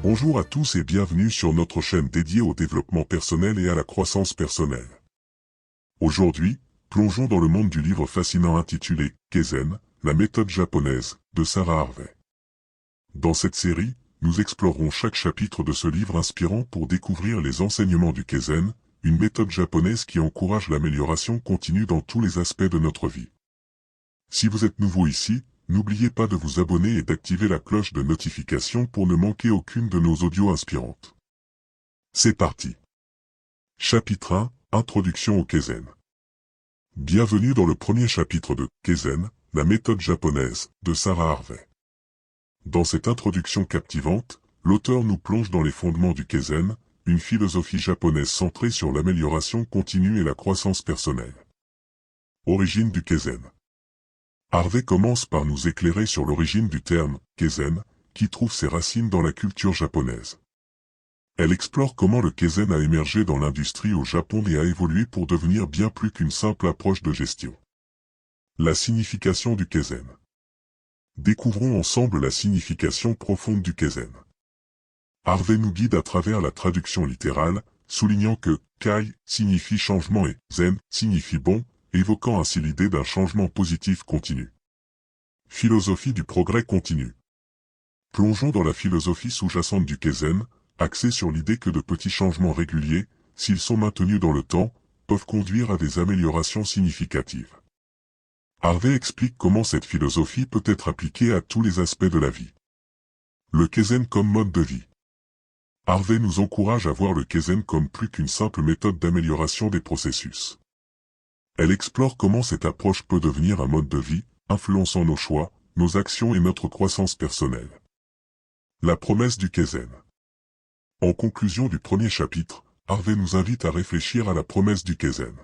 Bonjour à tous et bienvenue sur notre chaîne dédiée au développement personnel et à la croissance personnelle. Aujourd'hui, plongeons dans le monde du livre fascinant intitulé « Kaizen, la méthode japonaise » de Sarah Harvey. Dans cette série, nous explorerons chaque chapitre de ce livre inspirant pour découvrir les enseignements du Kaizen, une méthode japonaise qui encourage l'amélioration continue dans tous les aspects de notre vie. Si vous êtes nouveau ici, n'oubliez pas de vous abonner et d'activer la cloche de notification pour ne manquer aucune de nos audios inspirantes. C'est parti. Chapitre 1, Introduction au Kaizen. Bienvenue dans le premier chapitre de Kaizen, la méthode japonaise, de Sarah Harvey. Dans cette introduction captivante, l'auteur nous plonge dans les fondements du Kaizen, une philosophie japonaise centrée sur l'amélioration continue et la croissance personnelle. Origine du Kaizen. Harvey commence par nous éclairer sur l'origine du terme « Kaizen », qui trouve ses racines dans la culture japonaise. Elle explore comment le Kaizen a émergé dans l'industrie au Japon et a évolué pour devenir bien plus qu'une simple approche de gestion. La signification du Kaizen. Découvrons ensemble la signification profonde du Kaizen. Harvey nous guide à travers la traduction littérale, soulignant que « kai » signifie changement et « zen » signifie bon, évoquant ainsi l'idée d'un changement positif continu. Philosophie du progrès continu. Plongeons dans la philosophie sous-jacente du Kaizen, axée sur l'idée que de petits changements réguliers, s'ils sont maintenus dans le temps, peuvent conduire à des améliorations significatives. Harvey explique comment cette philosophie peut être appliquée à tous les aspects de la vie. Le Kaizen comme mode de vie. Harvey nous encourage à voir le Kaizen comme plus qu'une simple méthode d'amélioration des processus. Elle explore comment cette approche peut devenir un mode de vie, influençant nos choix, nos actions et notre croissance personnelle. La promesse du Kaizen. En conclusion du premier chapitre, Harvey nous invite à réfléchir à la promesse du Kaizen.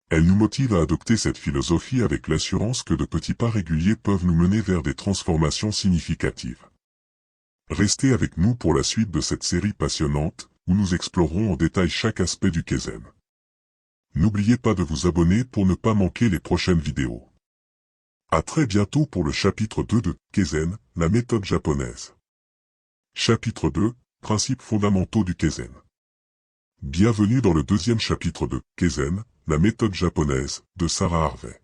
Elle nous motive à adopter cette philosophie avec l'assurance que de petits pas réguliers peuvent nous mener vers des transformations significatives. Restez avec nous pour la suite de cette série passionnante, où nous explorerons en détail chaque aspect du Kaizen. N'oubliez pas de vous abonner pour ne pas manquer les prochaines vidéos. À très bientôt pour le chapitre 2 de Kaizen, la méthode japonaise. Chapitre 2, Principes fondamentaux du Kaizen. Bienvenue dans le deuxième chapitre de Kaizen, la méthode japonaise, de Sarah Harvey.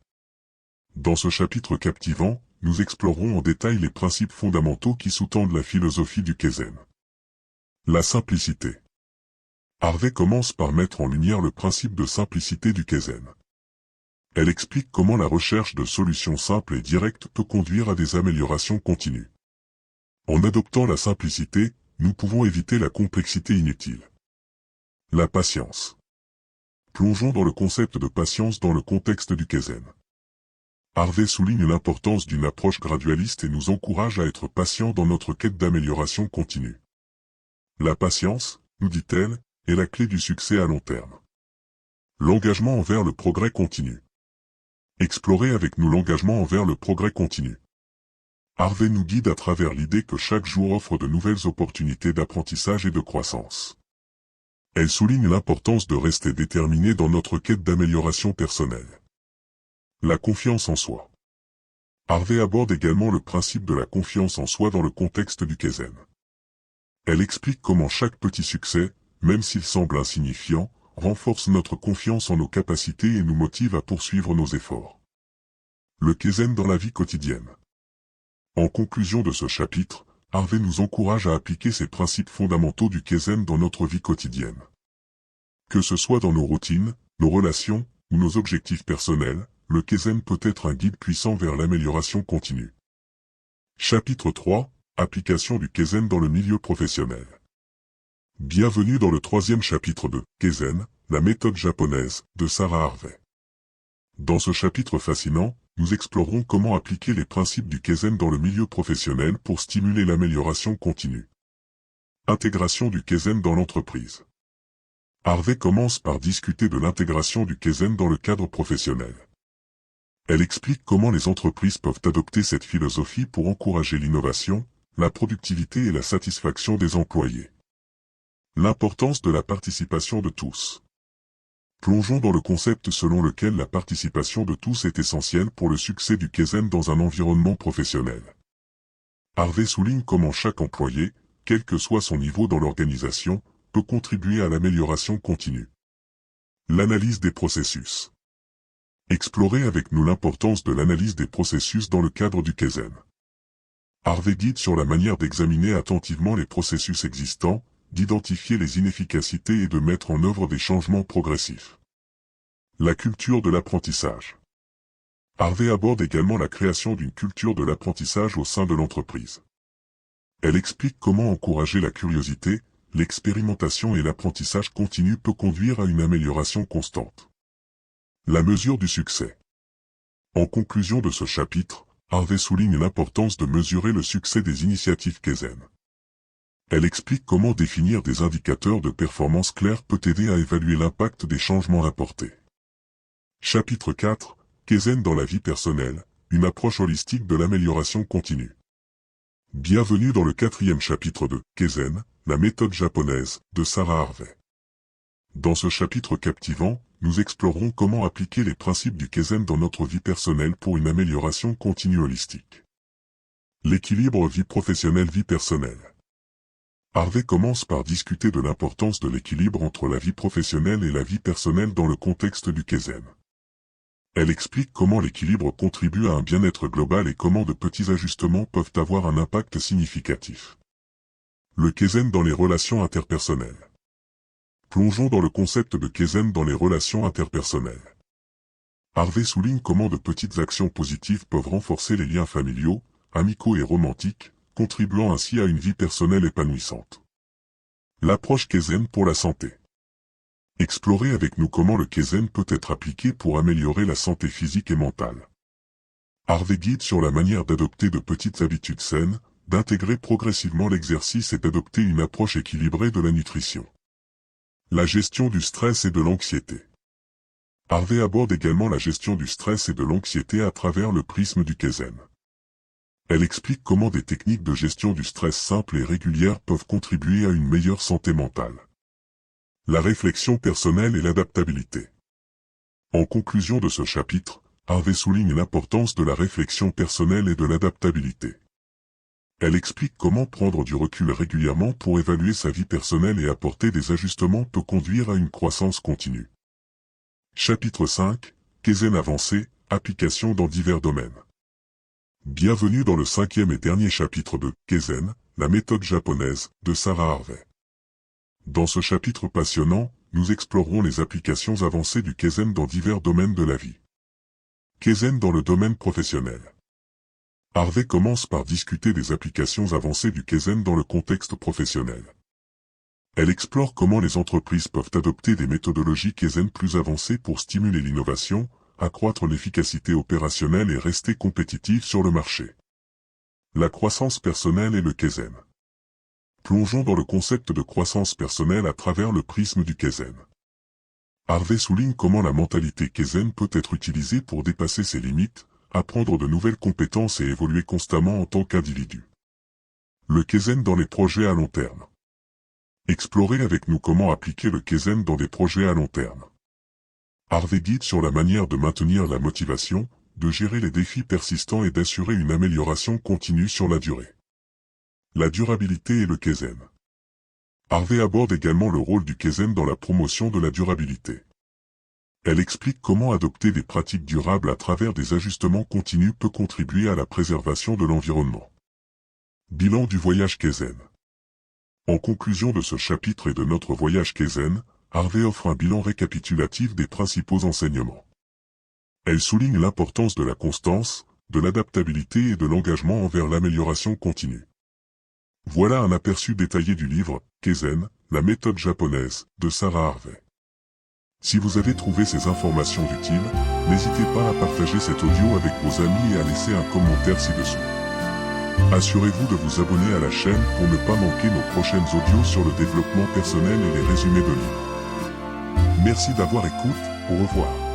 Dans ce chapitre captivant, nous explorerons en détail les principes fondamentaux qui sous-tendent la philosophie du Kaizen. La simplicité. Harvey commence par mettre en lumière le principe de simplicité du Kaizen. Elle explique comment la recherche de solutions simples et directes peut conduire à des améliorations continues. En adoptant la simplicité, nous pouvons éviter la complexité inutile. La patience. Plongeons dans le concept de patience dans le contexte du Kaizen. Harvey souligne l'importance d'une approche gradualiste et nous encourage à être patients dans notre quête d'amélioration continue. La patience, nous dit-elle, est la clé du succès à long terme. L'engagement envers le progrès continu. Explorez avec nous l'engagement envers le progrès continu. Harvey nous guide à travers l'idée que chaque jour offre de nouvelles opportunités d'apprentissage et de croissance. Elle souligne l'importance de rester déterminé dans notre quête d'amélioration personnelle. La confiance en soi. Harvey aborde également le principe de la confiance en soi dans le contexte du Kaizen. Elle explique comment chaque petit succès, même s'il semble insignifiant, renforce notre confiance en nos capacités et nous motive à poursuivre nos efforts. Le Kaizen dans la vie quotidienne. En conclusion de ce chapitre, Harvey nous encourage à appliquer ces principes fondamentaux du Kaizen dans notre vie quotidienne. Que ce soit dans nos routines, nos relations, ou nos objectifs personnels, le Kaizen peut être un guide puissant vers l'amélioration continue. Chapitre 3, Application du Kaizen dans le milieu professionnel. Bienvenue dans le troisième chapitre de Kaizen, la méthode japonaise, de Sarah Harvey. Dans ce chapitre fascinant, nous explorerons comment appliquer les principes du Kaizen dans le milieu professionnel pour stimuler l'amélioration continue. Intégration du Kaizen dans l'entreprise. Harvey commence par discuter de l'intégration du Kaizen dans le cadre professionnel. Elle explique comment les entreprises peuvent adopter cette philosophie pour encourager l'innovation, la productivité et la satisfaction des employés. L'importance de la participation de tous. Plongeons dans le concept selon lequel la participation de tous est essentielle pour le succès du Kaizen dans un environnement professionnel. Harvey souligne comment chaque employé, quel que soit son niveau dans l'organisation, peut contribuer à l'amélioration continue. L'analyse des processus. Explorez avec nous l'importance de l'analyse des processus dans le cadre du Kaizen. Harvey guide sur la manière d'examiner attentivement les processus existants, d'identifier les inefficacités et de mettre en œuvre des changements progressifs. La culture de l'apprentissage. Harvey aborde également la création d'une culture de l'apprentissage au sein de l'entreprise. Elle explique comment encourager la curiosité, l'expérimentation et l'apprentissage continu peut conduire à une amélioration constante. La mesure du succès. En conclusion de ce chapitre, Harvey souligne l'importance de mesurer le succès des initiatives Kaizen. Elle explique comment définir des indicateurs de performance clairs peut aider à évaluer l'impact des changements apportés. Chapitre 4, Kaizen dans la vie personnelle, une approche holistique de l'amélioration continue. Bienvenue dans le 4e chapitre de Kaizen, la méthode japonaise, de Sarah Harvey. Dans ce chapitre captivant, nous explorerons comment appliquer les principes du Kaizen dans notre vie personnelle pour une amélioration continue holistique. L'équilibre vie professionnelle-vie personnelle. Harvey commence par discuter de l'importance de l'équilibre entre la vie professionnelle et la vie personnelle dans le contexte du Kaizen. Elle explique comment l'équilibre contribue à un bien-être global et comment de petits ajustements peuvent avoir un impact significatif. Le Kaizen dans les relations interpersonnelles. Plongeons dans le concept de Kaizen dans les relations interpersonnelles. Harvey souligne comment de petites actions positives peuvent renforcer les liens familiaux, amicaux et romantiques, contribuant ainsi à une vie personnelle épanouissante. L'approche Kaizen pour la santé. Explorez avec nous comment le Kaizen peut être appliqué pour améliorer la santé physique et mentale. Harvey guide sur la manière d'adopter de petites habitudes saines, d'intégrer progressivement l'exercice et d'adopter une approche équilibrée de la nutrition. La gestion du stress et de l'anxiété. Harvey aborde également la gestion du stress et de l'anxiété à travers le prisme du Kaizen. Elle explique comment des techniques de gestion du stress simples et régulières peuvent contribuer à une meilleure santé mentale. La réflexion personnelle et l'adaptabilité. En conclusion de ce chapitre, Harvey souligne l'importance de la réflexion personnelle et de l'adaptabilité. Elle explique comment prendre du recul régulièrement pour évaluer sa vie personnelle et apporter des ajustements peut conduire à une croissance continue. Chapitre 5, Kaizen avancé, application dans divers domaines. Bienvenue dans le 5e et dernier chapitre de Kaizen, la méthode japonaise, de Sarah Harvey. Dans ce chapitre passionnant, nous explorerons les applications avancées du Kaizen dans divers domaines de la vie. Kaizen dans le domaine professionnel. Harvey commence par discuter des applications avancées du Kaizen dans le contexte professionnel. Elle explore comment les entreprises peuvent adopter des méthodologies Kaizen plus avancées pour stimuler l'innovation, accroître l'efficacité opérationnelle et rester compétitive sur le marché. La croissance personnelle et le Kaizen. Plongeons dans le concept de croissance personnelle à travers le prisme du Kaizen. Harvey souligne comment la mentalité Kaizen peut être utilisée pour dépasser ses limites, apprendre de nouvelles compétences et évoluer constamment en tant qu'individu. Le Kaizen dans les projets à long terme. Explorez avec nous comment appliquer le Kaizen dans des projets à long terme. Harvey guide sur la manière de maintenir la motivation, de gérer les défis persistants et d'assurer une amélioration continue sur la durée. La durabilité et le Kaizen. Harvey aborde également le rôle du Kaizen dans la promotion de la durabilité. Elle explique comment adopter des pratiques durables à travers des ajustements continus peut contribuer à la préservation de l'environnement. Bilan du voyage Kaizen. En conclusion de ce chapitre et de notre voyage Kaizen, Harvey offre un bilan récapitulatif des principaux enseignements. Elle souligne l'importance de la constance, de l'adaptabilité et de l'engagement envers l'amélioration continue. Voilà un aperçu détaillé du livre « Kaizen, la méthode japonaise » de Sarah Harvey. Si vous avez trouvé ces informations utiles, n'hésitez pas à partager cet audio avec vos amis et à laisser un commentaire ci-dessous. Assurez-vous de vous abonner à la chaîne pour ne pas manquer nos prochaines audios sur le développement personnel et les résumés de livres. Merci d'avoir écouté, au revoir.